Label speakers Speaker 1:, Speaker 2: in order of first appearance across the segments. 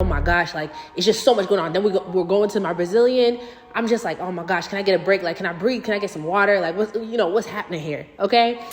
Speaker 1: oh my gosh, like it's just so much going on. Then we're going to my Brazilian. I'm just like, oh my gosh, can I get a break? Like, can I breathe? Can I get some water? Like, what's happening here? Okay.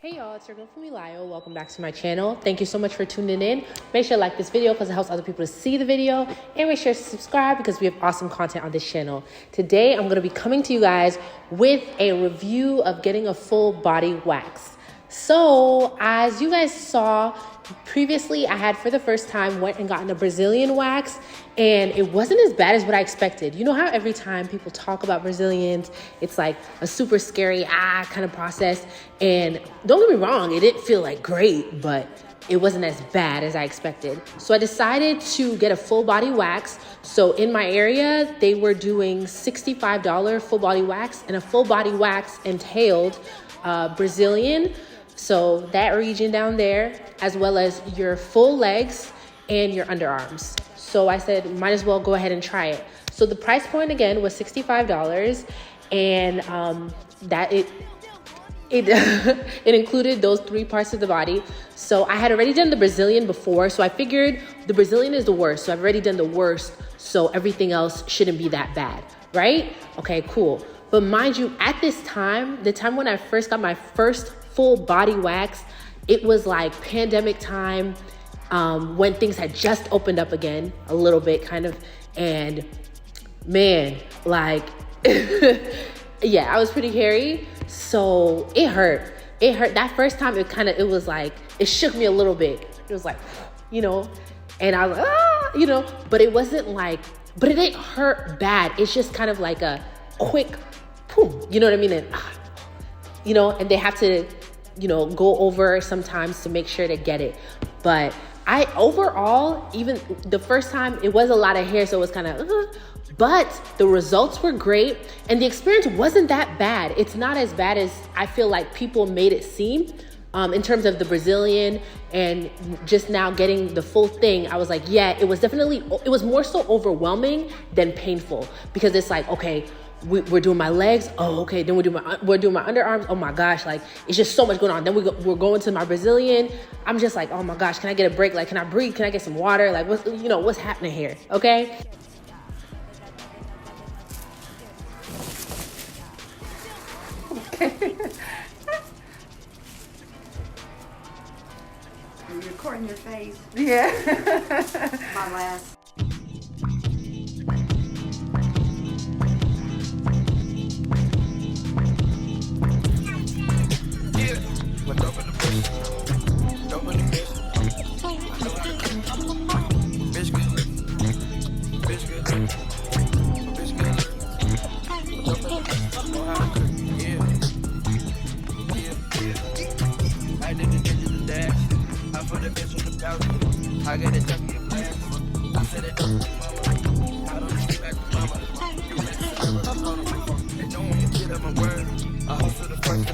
Speaker 1: Hey y'all, it's your girl Funmi-Layo. Welcome back to my channel. Thank you so much for tuning in. Make sure to like this video because it helps other people to see the video, and make sure to subscribe because we have awesome content on this channel. Today, I'm going to be coming to you guys with a review of getting a full body wax. So as you guys saw previously, I had for the first time went and gotten a Brazilian wax, and it wasn't as bad as what I expected. You know how every time people talk about Brazilians, it's like a super scary kind of process. And don't get me wrong, it didn't feel like great, but it wasn't as bad as I expected. So I decided to get a full body wax. So in my area, they were doing $65 full body wax, and a full body wax entailed Brazilian. So that region down there, as well as your full legs and your underarms. So I said, might as well go ahead and try it. So the price point again was $65, and that it included those three parts of the body. So I had already done the Brazilian before, so I figured the Brazilian is the worst. So I've already done the worst, so everything else shouldn't be that bad, right? Okay, cool. But mind you, at this time, the time when I first got my first full body wax, it was like pandemic time, when things had just opened up again a little bit kind of, and man, like yeah, I was pretty hairy, so it hurt that first time. It was like, it shook me a little bit. It was like, and I was like, but it wasn't like, but it didn't hurt bad. It's just kind of like a quick boom, you know what I mean? And and they have to go over sometimes to make sure to get it. But I overall, even the first time, it was a lot of hair, so it was kind of but the results were great, and the experience wasn't that bad. It's not as bad as I feel like people made it seem. In terms of the Brazilian and just now getting the full thing, I was like, yeah, it was more so overwhelming than painful, because it's like, okay, we're doing my legs. Oh, okay. Then we're doing my underarms. Oh my gosh. Like, it's just so much going on. Then we're going to my Brazilian. I'm just like, oh my gosh, can I get a break? Like, can I breathe? Can I get some water? Like, what's happening here? Okay.
Speaker 2: Okay. Are you recording your face?
Speaker 1: Yeah.
Speaker 2: My last.
Speaker 3: I got it tucked in back. I said it don't mama. I don't sleep back to mama. You mentioned they don't want to get up my word. I hope for the first.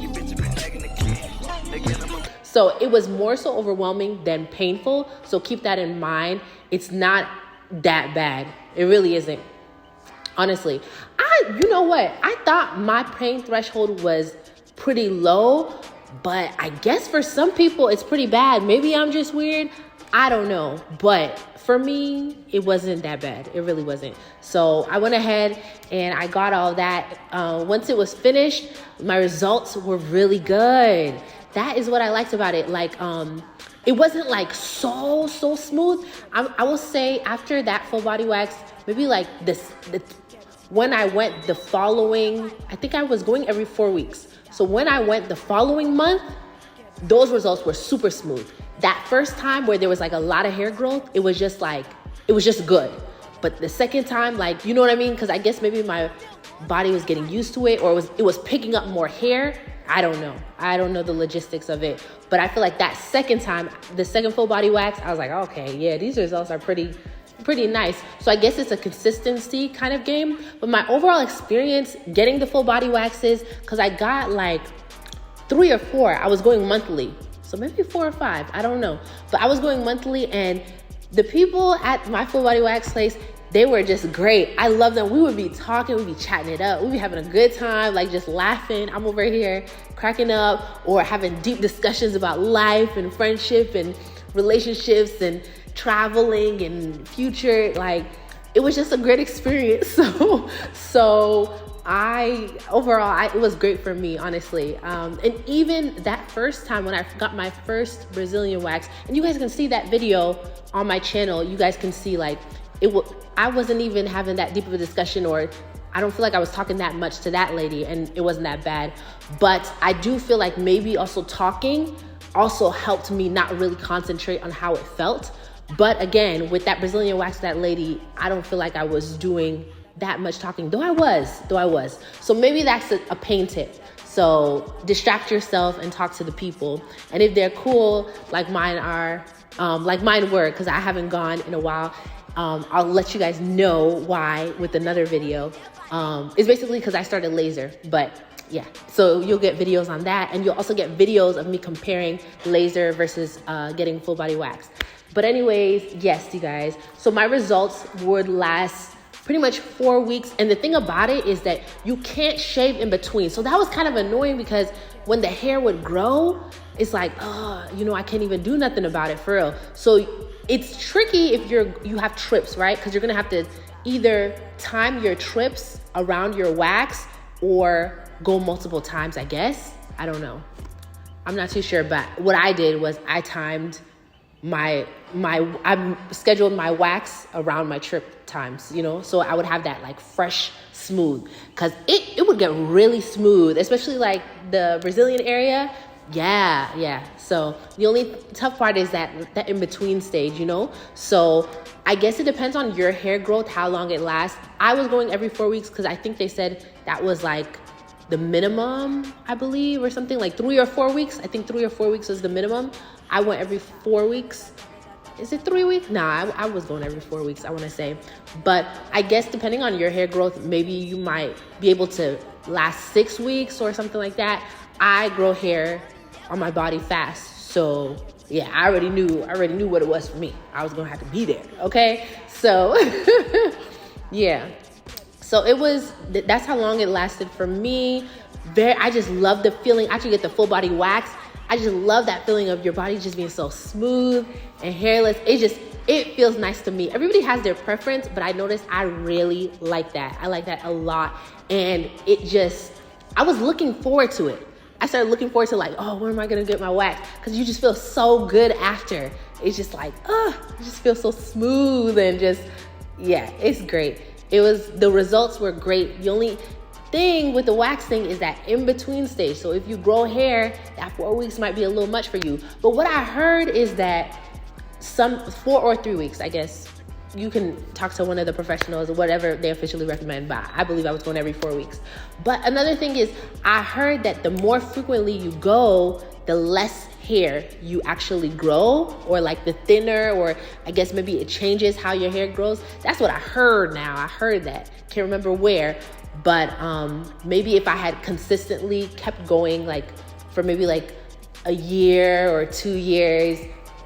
Speaker 3: You bitch been taking the key. They get them.
Speaker 1: So it was more so overwhelming than painful. So keep that in mind. It's not that bad. It really isn't. Honestly, you know what? I thought my pain threshold was pretty low, but I guess for some people it's pretty bad. Maybe I'm just weird. I don't know. But for me, it wasn't that bad. It really wasn't. So I went ahead and I got all that. Once it was finished, my results were really good. That is what I liked about it. Like, it wasn't like so smooth. I will say after that full body wax, maybe like when I went the following, I think I was going every 4 weeks. So when I went the following month, those results were super smooth. That first time where there was like a lot of hair growth, it was just good. But the second time, like, you know what I mean? Because I guess maybe my body was getting used to it, or it was picking up more hair. I don't know the logistics of it. But I feel like that second time, the second full body wax, I was like, okay, yeah, these results are pretty nice. So I guess it's a consistency kind of game. But my overall experience getting the full body waxes, because I got like 3 or 4. I was going monthly. So maybe 4 or 5, I don't know. But I was going monthly, and the people at my full body wax place, they were just great. I love them. We would be talking, we'd be chatting it up. We'd be having a good time, like just laughing. I'm over here cracking up or having deep discussions about life and friendship and relationships and traveling and future. Like, it was just a great experience. So it was great for me, honestly. And even that first time when I got my first Brazilian wax, and you guys can see that video on my channel, you guys can see like, I wasn't even having that deep of a discussion, or I don't feel like I was talking that much to that lady, and it wasn't that bad. But I do feel like maybe also talking also helped me not really concentrate on how it felt. But again, with that Brazilian wax, that lady, I don't feel like I was doing that much talking, though I was. So maybe that's a pain tip. So distract yourself and talk to the people. And if they're cool, like mine were, because I haven't gone in a while, I'll let you guys know why with another video. It's basically because I started laser, but yeah. So you'll get videos on that, and you'll also get videos of me comparing laser versus getting full body wax. But anyways, yes, you guys. So my results would last pretty much 4 weeks. And the thing about it is that you can't shave in between. So that was kind of annoying, because when the hair would grow, it's like, I can't even do nothing about it, for real. So it's tricky if you have trips, right? Because you're gonna have to either time your trips around your wax or go multiple times, I guess. I don't know. I'm not too sure, but what I did was I timed I scheduled my wax around my trip times, so I would have that like fresh, smooth, because it would get really smooth, especially like the Brazilian area. Yeah. So the only tough part is that in between stage, so I guess it depends on your hair growth, how long it lasts. I was going every 4 weeks because I think they said that was like the minimum, I believe, or something like 3 or 4 weeks. I think 3 or 4 weeks was the minimum. I went every 4 weeks. Is it 3 weeks? Nah, I was going every 4 weeks, I want to say. But I guess depending on your hair growth, maybe you might be able to last 6 weeks or something like that. I grow hair on my body fast. So yeah, I already knew what it was for me. I was going to have to be there. Okay. So yeah. So that's how long it lasted for me. I just love the feeling. After you get the full body wax, I just love that feeling of your body just being so smooth and hairless. It feels nice to me. Everybody has their preference, but I noticed I really like that. I like that a lot. And I was looking forward to it. I started looking forward to like, when am I going to get my wax? Because you just feel so good after. It's just like, it just feels so smooth and just, yeah, it's great. The results were great. The only thing with the waxing is that in between stage. So if you grow hair, that 4 weeks might be a little much for you. But what I heard is that 4 or 3 weeks, I guess, you can talk to one of the professionals or whatever they officially recommend, but I believe I was going every 4 weeks. But another thing is, I heard that the more frequently you go, the less hair you actually grow, or like the thinner, or I guess maybe it changes how your hair grows. That's what I heard now. I heard that. Can't remember where, but maybe if I had consistently kept going like for maybe like a year or 2 years,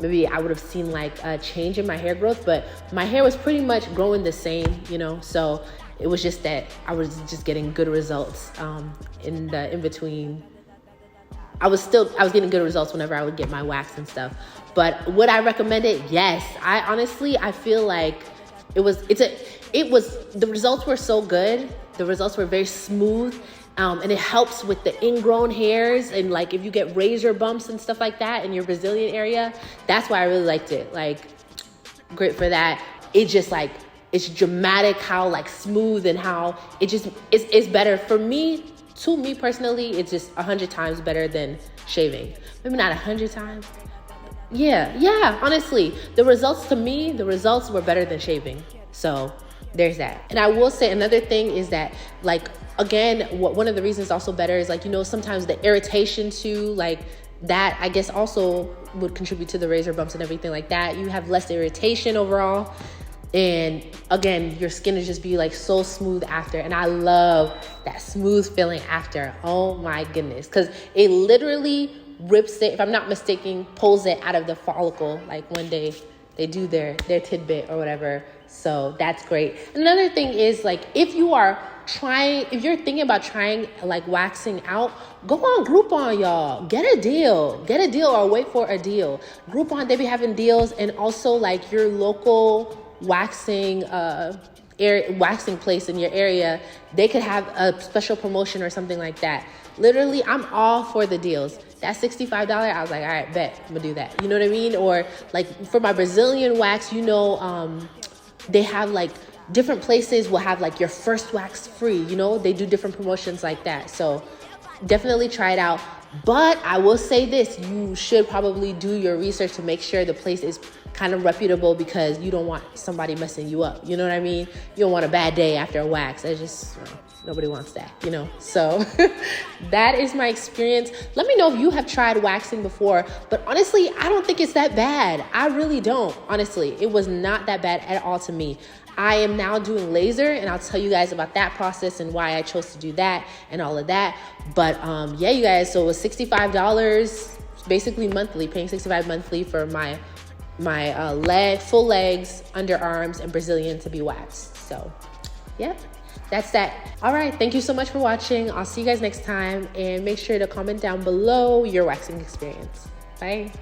Speaker 1: maybe I would have seen like a change in my hair growth. But my hair was pretty much growing the same, so it was just that I was just getting good results in between. I was getting good results whenever I would get my wax and stuff. But would I recommend it? Yes. I feel like the results were so good. The results were very smooth. And it helps with the ingrown hairs, and like if you get razor bumps and stuff like that in your Brazilian area, that's why I really liked it. Like, great for that. It's dramatic how like smooth, and how it's better for me. To me personally, it's just 100 times better than shaving. Maybe not 100 times. Yeah, honestly, the results were better than shaving. So there's that. And I will say another thing is that, like, again, one of the reasons also better is like, sometimes the irritation too, like that, I guess also would contribute to the razor bumps and everything like that. You have less irritation overall. And again, your skin is just be like so smooth after. And I love that smooth feeling after. Oh my goodness. Because it literally rips it, if I'm not mistaken, pulls it out of the follicle. Like when they do their tidbit or whatever, So that's great. Another thing is like, if you're thinking about trying like waxing out, go on Groupon, y'all. Get a deal or wait for a deal. Groupon, they be having deals, and also like your local waxing place in your area, they could have a special promotion or something like that. Literally, I'm all for the deals. That $65, I was like, all right, bet, I'm gonna do that. You know what I mean? Or like for my Brazilian wax, you know, they have like different places will have like your first wax free, you know, they do different promotions like that. So definitely try it out. But I will say this, you should probably do your research to make sure the place is kind of reputable, because you don't want somebody messing you up. You know what I mean? You don't want a bad day after a wax. It's just, nobody wants that, you know? So that is my experience. Let me know if you have tried waxing before, but honestly, I don't think it's that bad. I really don't. Honestly, it was not that bad at all to me. I am now doing laser, and I'll tell you guys about that process and why I chose to do that and all of that. But yeah, you guys, so it was $65, basically monthly, paying $65 monthly for my full legs, underarms, and Brazilian to be waxed. So yeah, that's that. All right, thank you so much for watching. I'll see you guys next time, and make sure to comment down below your waxing experience. Bye.